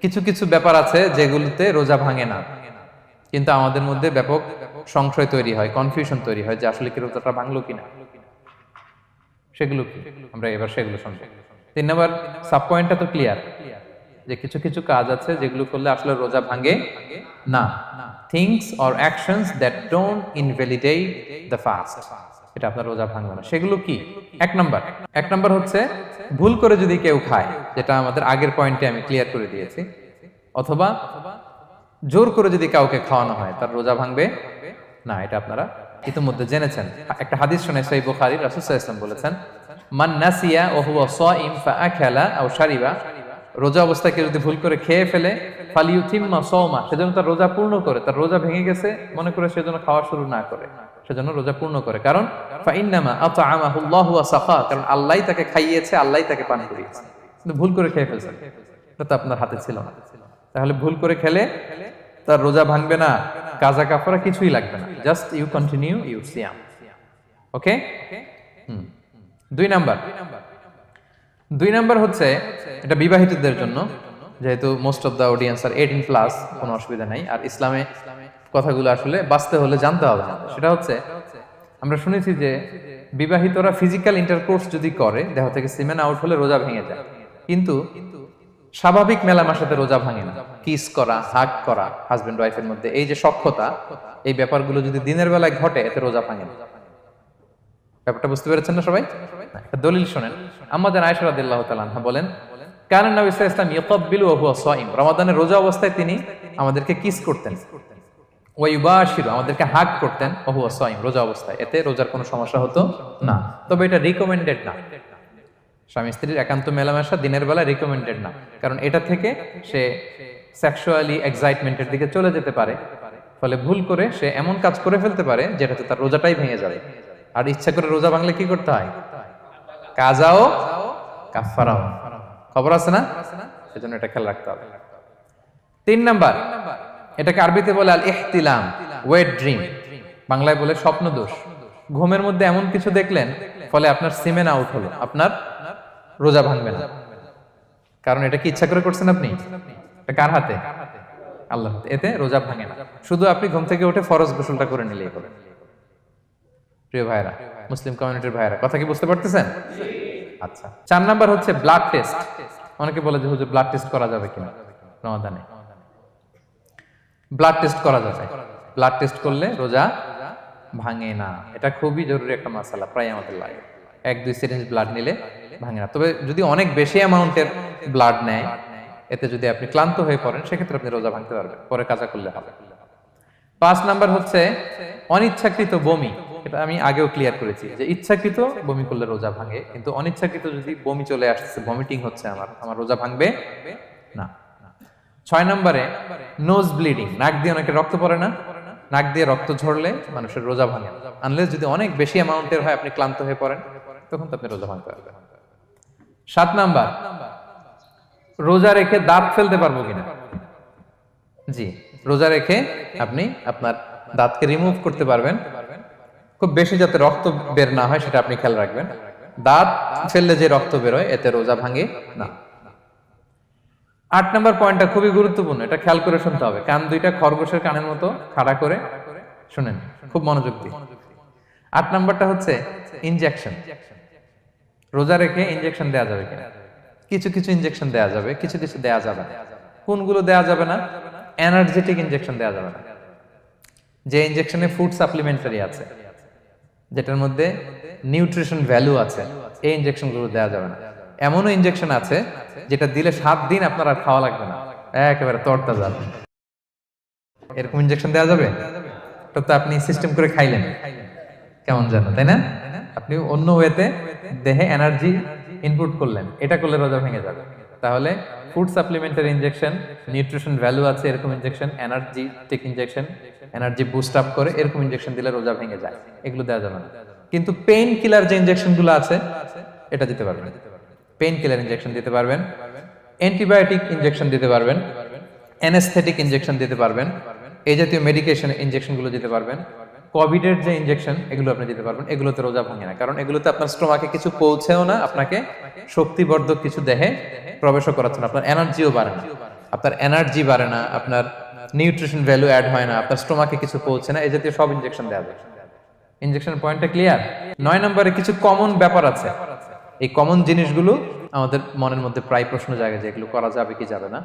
কিছু কিছু ব্যাপার আছে যেগুলোতে রোজা ভাঙে না, কিন্তু আমাদের মধ্যে ব্যাপক সংশয় তৈরি হয়, কনফিউশন তৈরি হয় যে আসলে কি রোজাটা ভাঙলো কিনা। সেগুলো কি আমরা এবার সেগুলো শুনবো। 3 নম্বর সাব পয়েন্টটা তো ক্লিয়ার যে কিছু কিছু কাজ আছে যেগুলো করলে আসলে রোজা ভাঙে না। Things or actions that don't invalidate the fast, এটা আপনার রোজা ভাঙবে না। সেগুলো কি? এক নম্বর হচ্ছে ভুল করে যদি কেউ খায়, যেটা আমাদের আগের পয়েন্টে আমি ক্লিয়ার করে দিয়েছি, অথবা জোর করে যদি কাউকে খাওয়ানো হয় তার রোজা ভাঙবে না, এটা আপনারা ইতিমধ্যে জেনেছেন। একটা হাদিস শুনে সহিহ বুখারী, রাসূল সাল্লাল্লাহু আলাইহি ওয়াসাল্লাম বলেছেন, মান নাসিয়া ওয়া হুয়া সাইম ফাআকালা আও শারিবা, রোজা অবস্থায় কেউ যদি ভুল করে খেয়ে ফেলে, ফালিউতিম্মা সাওমা, সেজন্য তার রোজা পূর্ণ করে, তার রোজা ভেঙে গেছে মনে করে সেজন্য খাওয়া শুরু না করে, সেজন্য রোজা পূর্ণ করে। কারণ ফাইন্নামা আতআমাহুল্লাহু ওয়া সাকা, কারণ আল্লাহই তাকে খাইয়েছে, আল্লাহই তাকে পান করিয়েছে। কিন্তু ভুল করে খেয়ে ফেলছেন, এটা তো আপনার হাতে ছিল না। তাহলে ভুল করে খেলে তার রোজা ভাঙবে না, কাজা কাফারা কিছুই লাগবে না, জাস্ট ইউ কন্টিনিউ ইউর সিয়াম। ওকে। 2 নাম্বার হচ্ছে এটা বিবাহিতদের জন্য, যেহেতু most of the audience are 18+, কোনো অসুবিধা নাই। আর ইসলামে কথাগুলো আসলে বাঁচতে হলে জানতে হবে না। সেটা হচ্ছে আমরা শুনেছি যে বিবাহিতরা ফিজিক্যাল ইন্টারকোর্স যদি করে, দেহ থেকে সিমেন আউট হলে রোজা ভেঙে যায়, কিন্তু স্বাভাবিক মেলামেশার সাথে রোজা ভাঙে না। কিস করা, হাগ করা হাজবেন্ড ওয়াইফের মধ্যে, এই যে সখ্যতা, এই ব্যাপারগুলো যদি দিনের বেলায় ঘটে এতে রোজা ভাঙে না। ব্যাপারটা বুঝতে পেরেছেন না সবাই? একটা দলিল শুনেন। আম্মাজান আয়েশা রাদিয়াল্লাহু তাআলা আনহা বলেন, কানা নবী সাল্লাল্লাহু আলাইহি ওয়াসাল্লাম ইয়াকাব্বিলু ওয়া হুয়া সাইম, রমাদানের রোজা অবস্থায় তিনি আমাদেরকে কিস করতেন, ওয়া ইউবাশিরু, আমাদেরকে হাগ করতেন, ওয়া হুয়া সাইম, রোজা অবস্থায়। এতে রোজার কোনো সমস্যা হতো না, তবে এটা রিকমেন্ডেড না। স্বামী স্ত্রীর একান্ত মেলামেশা দিনের বেলা রিকমেন্ডেড না, কারণ এটা থেকে সে সেক্সুয়ালি এক্সাইটমেন্টের দিকে চলে যেতে পারে, ফলে ভুল করে সে এমন কাজ করে ফেলতে পারে যেটাতে তার রোজাটাই ভেঙে যাবে। আর ইচ্ছা করে রোজা ভাঙলে কি করতে হয়? কাজাও কাফারাও, খবর আছে না? সেজন্য এটা খেয়াল রাখতে হবে। 3 নাম্বার, এটাকে আরবিতে বলে আল ইহতিলাম, ওয়েট ড্রিম, বাংলায় বলে স্বপ্ন দোষ। ঘুমের মধ্যে এমন কিছু দেখলেন ফলে আপনার সিমেন আউট হলো, আপনার রোজা ভাঙবে না, কারণ এটা কি ইচ্ছা করে করছেন আপনি? এটা কার হাতে? আল্লাহর হাতে। এতে রোজা ভাঙে না, শুধু আপনি ঘুম থেকে উঠে ফরজ গোসলটা করে নিলেই হবে। প্রিয় ভাইরা, মুসলিম কমিউনিটির ভাইরা, কথা কি বুঝতে পারতেছেন? আচ্ছা। 4 নাম্বার হচ্ছে ব্লাড টেস্ট। অনেকে বলে যে হুজুর ব্লাড টেস্ট করা যাবে কিনা রমাদানে? ব্লাড টেস্ট করা যাবে। ব্লাড টেস্ট করলে রোজা ভাঙে না, এটা খুবই জরুরি একটা মাসালা, প্রায় আমাদের লাগে। 1-2 সিরিঞ্জ ব্লাড নিলে ভাঙে না। তবে যদি অনেক বেশি অ্যামাউন্টের ব্লাড নেয়, এতে যদি আপনি ক্লান্ত হয়ে পড়েন, সেক্ষেত্রে আপনি রোজা ভাঙতে পারবেন, পরে কাজা করলে হবে। 5 নাম্বার হচ্ছে অনিচ্ছাকৃত বমি। এটা আমি আগেও ক্লিয়ার করেছি যে ইচ্ছাকৃত বমি করলে রোজা ভাঙে, কিন্তু অনিচ্ছাকৃত যদি বমি চলে আসছে, ভমিটিং হচ্ছে, আমার রোজা ভাঙবে না। 6 নম্বরে নোজ ব্লিডিং, নাক দিয়ে অনেকে রক্ত পড়ে না, নাক দিয়ে রক্ত ঝরলে মানুষের রোজা ভাঙে না, আনলেস যদি অনেক বেশি অ্যামাউন্টের হয়, আপনি ক্লান্ত হয়ে পড়েন, তখন তো আপনি রোজা ভাঙতে পারবেন। 7 নাম্বার, রোজা রেখে দাঁত ফেলতে পারবো কিনা? জি, রোজা রেখে আপনি আপনার দাঁতকে রিমুভ করতে পারবেন, খুব বেশি যাতে রক্ত বের না হয় সেটা আপনি খেয়াল রাখবেন। দাঁত ফেললে যে রক্ত বের হয় এতে রোজা ভাঙে না। 8 নাম্বার পয়েন্টটা খুবই গুরুত্বপূর্ণ, এটা খেয়াল করে শুনতে হবে। কান দুইটা খরগোশের কানের মতো খাড়া করে শুনেন, খুব মনোযোগ দিয়ে। 8 নাম্বারটা হচ্ছে ইনজেকশন। রোজা রেখে ইনজেকশন দেয়া যাবে কিনা? কিছু কিছু ইনজেকশন দেয়া যাবে, কিছু কিছু দেয়া যাবে না। কোনগুলো দেয়া যাবে না? এনার্জেটিক ইনজেকশন দেয়া যাবে না। যে ইনজেকশনে ফুড সাপ্লিমেন্টারি আছে, যেটার মধ্যে নিউট্রিশন ভ্যালু আছে, এই ইনজেকশনগুলো দেয়া যাবে না। এমনও ইনজেকশন আছে যেটা দিলে 7 দিন আপনার আর খাওয়া লাগবে না, একেবারে তরতাজা। এরকম ইনজেকশন দেয়া যাবে? তো আপনি সিস্টেম করে খাইলেন কেমন জানো, তাই না? আপনি অন্য ওয়েতে দেহে এনার্জি ইনপুট করলেন, এটা করলে রোজা ভেঙে যাবে। তাহলে food supplementary injection, nutrition value আছে এরকম injection, energetic injection, energy boost up করে এরকম ইনজেকশন দিলে রোজা ভেঙে যায়, এগুলো দেওয়া যাবে না। কিন্তু পেইন কিলার যে ইনজেকশনগুলো আছে এটা দিতে পারবেন। পেইন কিলার ইনজেকশন দিতে পারবেন, অ্যান্টিবায়োটিক ইনজেকশন দিতে পারবেন, অ্যানেস্থেটিক ইনজেকশন দিতে পারবেন, এই জাতীয় মেডিকেশন ইনজেকশনগুলো দিতে পারবেন। কোভিডের যে ইনজেকশন এগুলো আপনি দিতে পারবেন, এগুলোতে রোজা ভাঙে না, কারণ এগুলোতে আপনার স্টোমাকে কিছু পৌঁছেও না, আপনাকে শক্তিবর্ধক কিছু দেহে প্রবেশও করাচ্ছে না, আপনার এনার্জিও বাড়ে না। আপনার এনার্জি বাড়ে না, আপনার নিউট্রিশন ভ্যালু অ্যাড হয় না, আপনার স্টোমাকে কিছু পৌঁছে না, এই জাতীয় সব ইনজেকশন দেওয়া যায়। ইনজেকশনের পয়েন্টটা ক্লিয়ার? 9 নম্বরে কিছু কমন ব্যাপার আছে। এই কমন জিনিসগুলো আমাদের মনের মধ্যে প্রায় প্রশ্ন জাগে যে এগুলো করা যাবে কি যাবে না,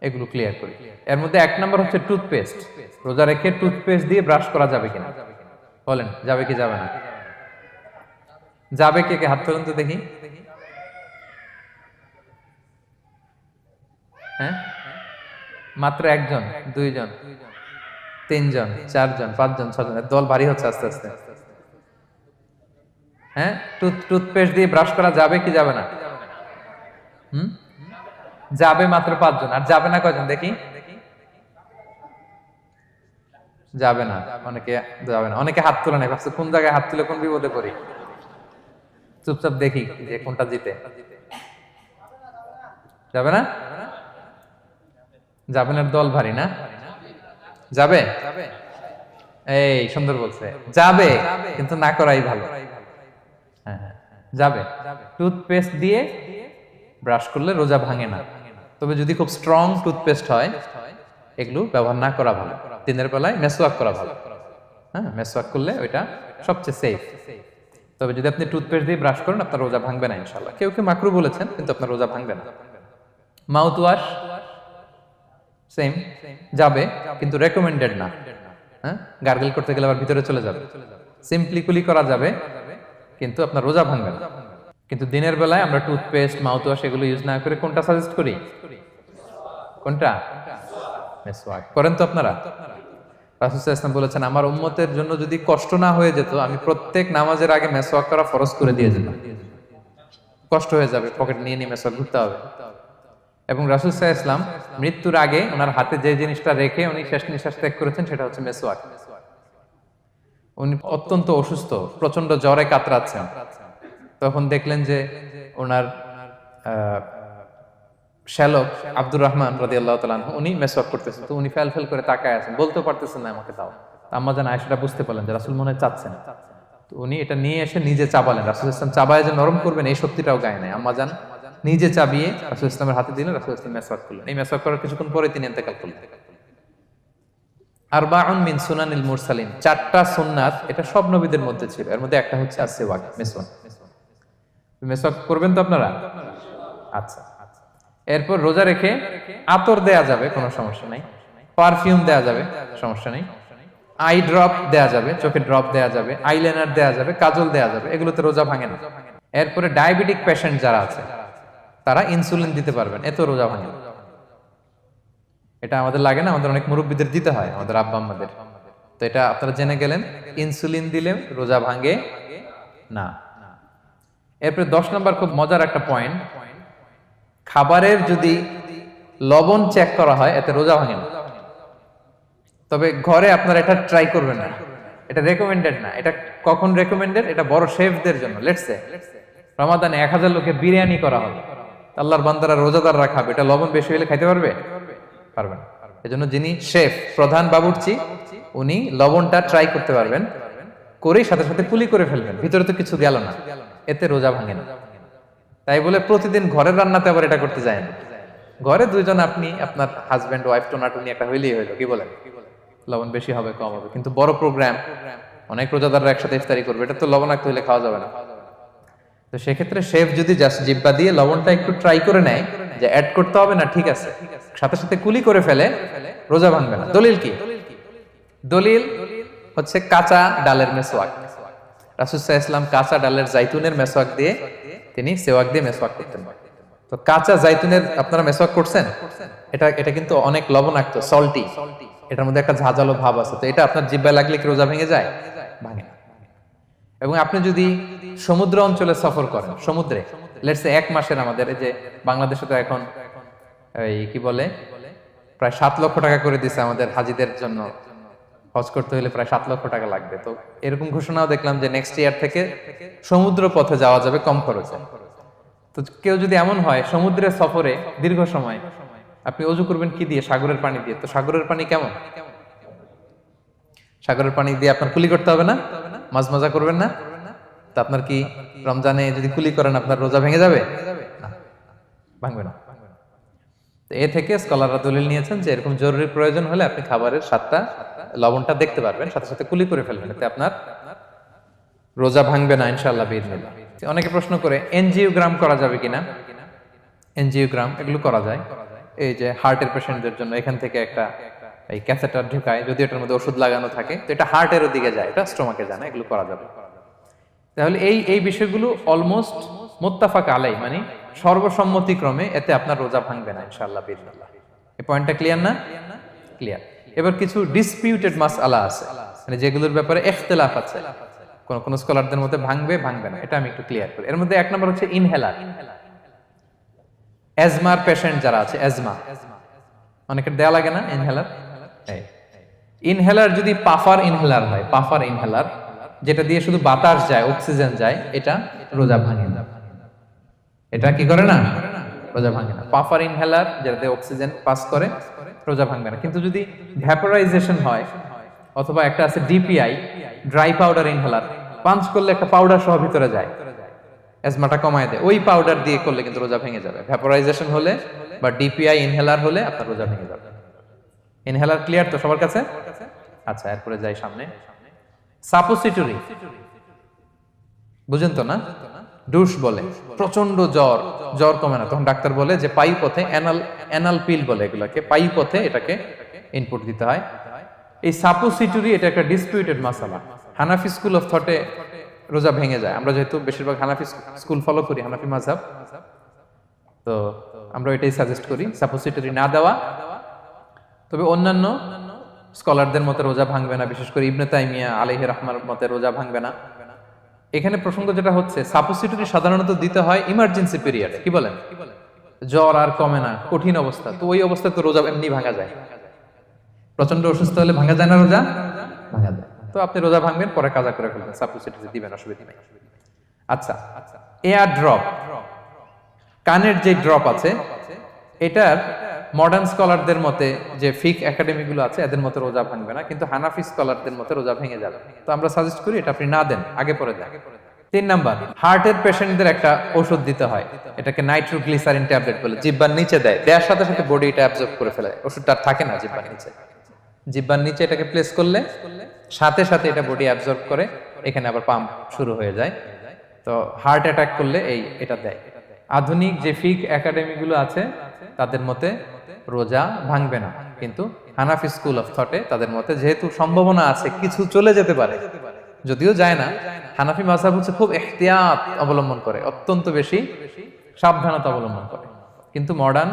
এগুলো ক্লিয়ার করি। এর মধ্যে 1 নম্বর হচ্ছে টুথপেস্ট। রোজা রেখে টুথপেস্ট দিয়ে ব্রাশ করা যাবে কিনা, বলেন যাবে কি যাবে না? যাবে, কে কে হাত তুলুন তো দেখি। হ্যাঁ, মাত্র 1 জন, 2 জন, 3 জন, 4 জন, 5 জন, 6 জন, দল ভারী হচ্ছে আস্তে আস্তে। হ্যাঁ, টুথপেস্ট দিয়ে ব্রাশ করা যাবে কি যাবে না? যাবে মাত্র 5 জন। আর যাবে না কয়জন দেখি? যাবে না, অনেকে যাবে না, অনেকে হাত তুলে নাই, ভাবছে কোন জায়গায় হাত তুলে কোন বিপদে পড়ি। চুপচাপ দেখি যে কোনটা জিতে। যাবে না? যাবে না, দল ভারী না? যাবে? এই সুন্দর বলছে, যাবে, কিন্তু না করাই ভালো। হ্যাঁ, যাবে। টুথপেস্ট দিয়ে ব্রাশ করলে রোজা ভাঙে না, তবে যদি খুব স্ট্রং টুথপেস্ট হয় এগুলো ব্যবহার না করা ভালো। দিনের বেলায় মেসওয়াক করা ভালো। হ্যাঁ, মেসওয়াক করলে ওইটা সবচেয়ে সেফ। তবে যদি আপনি টুথপেস্ট দিয়ে ব্রাশ করেন আপনার রোজা ভাঙবে না ইনশাআল্লাহ। কেউ কেউ মাকরু বলেছেন, কিন্তু আপনার রোজা ভাঙবে না। মাউথ ওয়াশ সেম, যাবে, কিন্তু রেকমেন্ডেড না। হ্যাঁ, গার্গল করতে গেলে আবার ভিতরে চলে যাবে। সিম্পলি কুলি করা যাবে, কিন্তু আপনার রোজা ভাঙবে না। কিন্তু দিনের বেলায় আমরা টুথপেস্ট, মাউথ ওয়াশ এগুলো ইউজ না করে কোনটা সাজেস্ট করি? কোনটা? মেসওয়াক করেন তো আপনারা? রাসূল সাল্লাল্লাহু আলাইহি ওয়াসাল্লাম বলেছেন, আমার উম্মতের জন্য যদি কষ্ট না হয়ে যেত আমি প্রত্যেক নামাজের আগে মেসওয়াক করা ফরজ করে দিয়ে যেতাম। কষ্ট হয়ে যাবে, পকেট নিয়ে নিয়ে মেসওয়াক ঘুরতে হবে। এবং রাসূল সাল্লাল্লাহু আলাইহি ওয়াসাল্লাম মৃত্যুর আগে ওনার হাতে যে জিনিসটা রেখে উনি শেষ নিঃশ্বাস ত্যাগ করেছেন সেটা হচ্ছে মেসওয়াক। উনি অত্যন্ত অসুস্থ, প্রচন্ড জ্বরে কাতরাচ্ছেন। তখন দেখলেন যে ওনার শ্যালক আব্দুর রহমান রাদিয়াল্লাহু তাআলা আনহু উনি মেসওয়াক করতেছেন, তো উনি ফেল করে তাকায় আছেন, বলতে পারতেছেন না আমাকে দাও। আম্মা জান আয়েশা বুঝতে পারলেন যে রাসূল মনে হয় চাচ্ছেন, তো উনি এটা নিয়ে এসে নিজে চাবালেন। রাসূল সাল্লাল্লাহু আলাইহি ওয়াসাল্লাম চাবায় যে নরম করবেন এই শক্তিটাও গায়ে নাই। আম্মা জান নিজে চাবিয়ে রাসূল সাল্লাল্লাহু আলাইহি ওয়াসাল্লামের হাতে দিলেন, রাসূল সাল্লাল্লাহু আলাইহি ওয়াসাল্লাম মেসওয়াক করলেন। এই মেসওয়াক করার কিছুক্ষণ পরে তিনি ইন্তেকাল করলেন। আরবাউন মিন সুনানিল মুরসালিন, 4টা সুন্নাত, এটা সব নবীদের মধ্যে ছিল। এর মধ্যে একটা হচ্ছে আসওয়াক, মেসওয়াক। মেসওয়াক করবেন তো আপনারা? আচ্ছা। এরপর রোজা রেখে আতর দেয়া যাবে, কোনো সমস্যা নাই। পারফিউম দেয়া যাবে, সমস্যা নেই। আই ড্রপ দেয়া যাবে, চোখে ড্রপ দেয়া যাবে, আইলাইনার দেয়া যাবে, কাজল দেয়া যাবে, এগুলোতে রোজা ভাঙে না। এরপরে ডায়াবেটিক পেশেন্ট যারা আছে তারা ইনসুলিন দিতে পারবেন, এত রোজা ভাঙে না। এটা আমাদের লাগে না, আমাদের অনেক মুরব্বীদের দিতে হয়, আমাদের আব্বা আম্মাদের। তো এটা আপনারা জেনে গেলেন, ইনসুলিন দিলে রোজা ভাঙে না। এরপরে 10 নম্বর খুব মজার একটা পয়েন্ট, খাবারের যদি লবণ চেক করা হয় এতে রোজা ভাঙে না। তবে ঘরে আপনারা এটা ট্রাই করবেন না, এটা রেকমেন্ডেড না। এটা কখন রেকমেন্ডেড? এটা বড় শেফদের জন্য। লেটস সে রমাদানে 1000 লোকে বিরিয়ানি করা হবে, আল্লাহর বান্দারা রোজাদাররা খাবে, এটা লবণ বেশি হলে খাইতে পারবে? পারবে না। এজন্য যিনি শেফ, প্রধান বাবুর্চি, উনি লবণটা ট্রাই করতে পারবেন, করেই সাথে সাথে কুলি করে ফেলবেন, ভিতরে তো কিছু গেল না, এতে রোজা ভাঙে না। তাই বলে প্রতিদিন ঘরের রান্নাতে আবার এটা করতে যায় না। ঘরে 2 জন, আপনি আপনার হাজবেন্ড ওয়াইফ টোনাটুনি একটা হইলেই হইলো, কি বলেন? লবণ বেশি হবে কম হবে, কিন্তু বড় প্রোগ্রাম, অনেক রোজাদাররা একসাথে ইফতারি করবে, এটা তো লবণাক্ত হইলে খাওয়া যাবে না। তো সেক্ষেত্রে শেফ যদি জাস্ট জিব্বা দিয়ে লবণটা একটু ট্রাই করে নেয় যে অ্যাড করতে হবে না, ঠিক আছে, সাথে সাথে কুলি করে ফেলে, রোজা ভাঙবে না। দলিল কি? দলিল হচ্ছে কাঁচা ডালের মেসওয়াক। রাসূল সাল্লাল্লাহু আলাইহি ওয়াসাল্লাম কাঁচা ডালের জাইতুনের মেসওয়াক দিয়ে তিনি সেওয়াক দিয়ে মেসওয়াক করতেন। তো কাঁচা জাইতুনের আপনারা মেসওয়াক করছেন, এটা কিন্তু অনেক লবণাক্ত, সল্টি, এটার মধ্যে একটা ঝাঁঝালো ভাব আছে। তো এটা আপনার জিহ্বায় লাগলে কি রোজা ভেঙে যায়? ভাঙে না। এবং আপনি যদি সমুদ্র অঞ্চলে সফর করেন, সমুদ্রে লেটস সে 1 মাসের, আমাদের এই যে বাংলাদেশে তো এখন এই কি বলে প্রায় 7 লক্ষ টাকা করে দিছে আমাদের হাজিদের জন্য, হজ করতে হলে প্রায় 7 লক্ষ টাকা লাগবে। তো এরকম ঘোষণাও দেখলাম যে নেক্সট ইয়ার থেকে সমুদ্র পথে যাওয়া যাবে কম খরচে। তো কেউ যদি এমন হয় সমুদ্রের সফরে দীর্ঘ সময়, আপনি ওযু করবেন কি দিয়ে? সাগরের পানি দিয়ে। তো সাগরের পানি কেমন? সাগরের পানি দিয়ে আপনার কুলি করতে হবে না? মাছ মজা করবেন না? তো আপনার কি রমজানে যদি কুলি করেন আপনার রোজা ভেঙে যাবে? না, ভাঙবে না। তো এ থেকে স্কলাররা দলিল নিয়েছেন যে এরকম জরুরি প্রয়োজন হলে আপনি খাবারের স্বাদটা লবণটা দেখতে পারবেন, সাথে সাথে কুলি করে ফেলবেন, এতে আপনার রোজা ভাঙবে না ইনশাআল্লাহ বিইذনিল্লাহ। অনেকে প্রশ্ন করে এনজিওগ্রাম করা যাবে কিনা। এনজিওগ্রাম এগুলো করা যায়, এই যে হার্টের পেশেন্টদের জন্য এখান থেকে একটা এই ক্যাথেটার ঢুকায়, যদি এটার মধ্যে ওষুধ লাগানো থাকে তো এটা হার্টের দিকে যায়, এটা স্টোমাকে যায় না, এগুলো করা যাবে। তাহলে এই বিষয়গুলো অলমোস্ট মুত্তাফাক আলাই, মানে সর্বসম্মতিক্রমে এতে আপনার রোজা ভাঙবে না ইনশাআল্লাহ বিইذনিল্লাহ। এই পয়েন্টটা ক্লিয়ার না? ক্লিয়ার। এবার কিছু ডিসপিউটেড মাসআলা আছে, মানে যেগুলোর ব্যাপারে ইখতিলাফ আছে, কোন কোন স্কলারদের মধ্যে ভাঙবে ভাঙবে না, এটা আমি একটু ক্লিয়ার করি। এর মধ্যে এক নম্বর হচ্ছে ইনহেলার। অ্যাজমার পেশেন্ট যারা আছে, অ্যাজমা অনেকের দেয়া লাগে না ইনহেলার। ইনহেলার যদি পাফার ইনহেলার হয়, পাফার ইনহেলার যেটা দিয়ে শুধু বাতাস যায়, অক্সিজেন যায়, এটা রোজা ভাঙে না। এটা কি করে না? রোজা ভাঙে না। পাফার ইনহেলার যেটা দিয়ে অক্সিজেন পাস করে, রোজা ভাঙবে না। কিন্তু যদি ভ্যাপোরাইজেশন হয়, অথবা একটা আছে DPI, dry powder inhaler, punch করলে একটা পাউডার সহ ভিতরে যায়, অ্যাজমাটা কমায় দেয়, ওই পাউডার দিয়ে করলে কিন্তু রোজা ভেঙে যাবে। ভ্যাপোরাইজেশন হলে বা ডিপিআই ইনহেলার হলে আপনার রোজা ভেঙে যাবে। ইনহেলার ক্লিয়ার তো সবার কাছে? আচ্ছা, এরপরে যাই সামনে। সাপোসিটরি বুঝেন তো না? ডুশ বলে, প্রচন্ড জ্বর কমে না, তখন ডাক্তার বলে যে পাই পথে অ্যানাল পিল বলে এগুলাকে, পাই পথে এটাকে ইনপুট দিতে হয়। এই সাপোসিটরি এটা একটা ডিসপিউটেড মাসালা। হানাফি স্কুল অফ থটে রোজা ভেঙে যায়। আমরা যেহেতু বেশিরভাগ হানাফি স্কুল ফলো করি, হানাফি মাযহাব, তো আমরা এটাই সাজেস্ট করি সাপোসিটরি না দেওয়া। তবে অন্যান্য স্কলারদের মতে রোজা ভাঙবে না, বিশেষ করে ইবনে তাইমিয়া আলাইহি রাহমার মতে রোজা ভাঙবে না। এখানে প্রসঙ্গ যেটা হচ্ছে, সাপোসিটরি সাধারণত দিতে হয় ইমার্জেন্সি পিরিয়ডে। কি বলেন? জ্বর আর কমে না, কঠিন অবস্থা, তো ওই অবস্থায় তো রোজা এমনি ভাঙা যায়। প্রচন্ড অসুস্থ হলে ভাঙা যায় না রোজা? ভাঙা যায়। তো আপনি রোজা ভাঙবেন, পরে কাজা করে ফেলবেন, সাপোসিটরি দিবেন, অসুবিধা নেই। আচ্ছা, এয়ার ড্রপ, কানের যে ড্রপ আছে, এটার মডার্ন স্কলারদের মতে, যে ফিক একাডেমি গুলো আছে, এদের মতে রোজা ভাঙবে না, কিন্তু হানাফি স্কলারদের মতে রোজা ভেঙে যাবে। তো আমরা সাজেস্ট করি এটা আপনি না দেন, আগে পরে দেন। 3 নাম্বার, হার্টের পেশেন্টদের একটা ওষুধ দিতে হয়, এটাকে নাইট্রোগ্লিসারিন ট্যাবলেট বলে, জিহ্বার নিচে দেয়, দেওয়ার সাথে সাথে বডি এটা অ্যাবজর্ব করে ফেলে, ওষুধটা আর থাকে না জিহ্বার নিচে। জিহ্বার নিচে এটাকে প্লেস করলে সাথে সাথে এটা বডি অ্যাবজর্ব করে, এখানে আবার পাম্প শুরু হয়ে যায়। তো হার্ট অ্যাটাক করলে এটা দেয়। আধুনিক যে ফিক একাডেমি গুলো আছে তাদের মতে রোজা ভাঙবে না, কিন্তু হানাফি স্কুল অফ থটে তাদের মতে যেহেতু সম্ভাবনা আছে কিছু চলে যেতে পারে, যদিও যায় না, হানাফি মাযহাব হচ্ছে খুব ইহতিয়াত অবলম্বন করে, অত্যন্ত বেশি সাবধানতা অবলম্বন করে। কিন্তু মডার্ন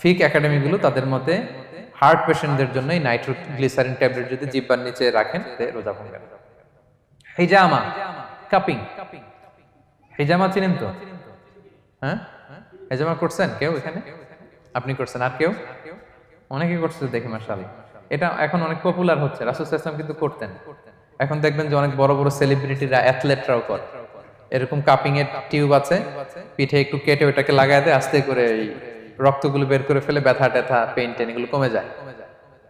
ফিক একাডেমি গুলো তাদের মতে হার্ট পেশেন্টদের জন্য এই নাইট্রোগ্লিসারিন ট্যাবলেট যদি জিহ্বার নিচে রাখেন রোজা ভাঙবে না। হিজামা, কাপিং, হিজামা চিনেন তো? হ্যাঁ, হিজামা করছেন কেউ এখানে? আপনি করছেন, আর কেউ? অনেকে করছে দেখি মাশাআল্লাহ। এটা এখন অনেক পপুলার হচ্ছে, রাসূল সাল্লাল্লাহু আলাইহি ওয়াসাল্লাম কিন্তু করতেন। এখন দেখবেন যে অনেক বড় বড় সেলিব্রিটিরা, অ্যাথলেটরাও করে। এরকম কাপিং এর টিউব আছে, পিঠে একটু কেটে ওটাকে লাগায় দেয়, আস্তে করে এই রক্তগুলো বের করে ফেলে, ব্যথা ট্যাথা, পেইন টেন এগুলো কমে যায়।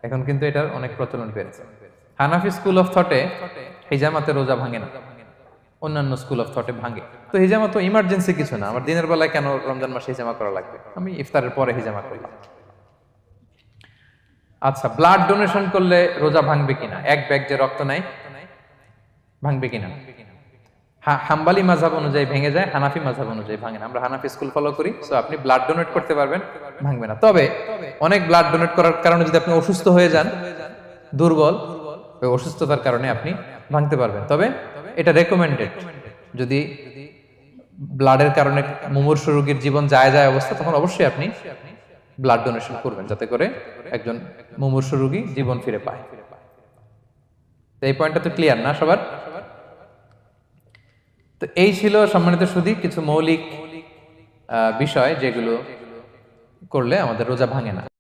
এখন কিন্তু এটার অনেক প্রচলন পেয়েছে। হানাফি স্কুল অফ থটে হিজামাতে রোজা ভাঙে না, অন্যান্য স্কুল অফ থটে ভাঙে। তো হিজামা তো ইমার্জেন্সি কিছু না, আমার দিনের বেলায় কেন রমজান মাসে হিজামা করা লাগবে, আমি ইফতারের পরে হিজামা করলাম। আচ্ছা, ব্লাড ডোনেশন করলে রোজা ভাঙবে কিনা? এক ব্যাগ যে রক্ত নেয়, ভাঙবে কিনা? হাম্বালি মাযহাব অনুযায়ী ভেঙে যায়, হানাফি মাযহাব অনুযায়ী ভাঙে না। আমরা হানাফি স্কুল ফলো করি, সো আপনি ব্লাড ডোনেট করতে পারবেন, ভাঙবে না। তবে অনেক ব্লাড ডোনেট করার কারণে যদি আপনি অসুস্থ হয়ে যান, দুর্বল, ওই অসুস্থতার কারণে আপনি ভাঙতে পারবেন। তবে এটা রেকমেন্ডেড, যদি ব্লাডের কারণে মুমূর্ষু রোগীর জীবন যায় অবস্থা, তখন অবশ্যই আপনি ব্লাড ডোনেশন করবেন, যাতে করে একজন মুমূর্ষু রোগী জীবন ফিরে পায়। তো এই পয়েন্টটা তো ক্লিয়ার না সবার? তো এই ছিল সম্মানিত সুধী কিছু মৌলিক বিষয় যেগুলো করলে আমাদের রোজা ভাঙে না।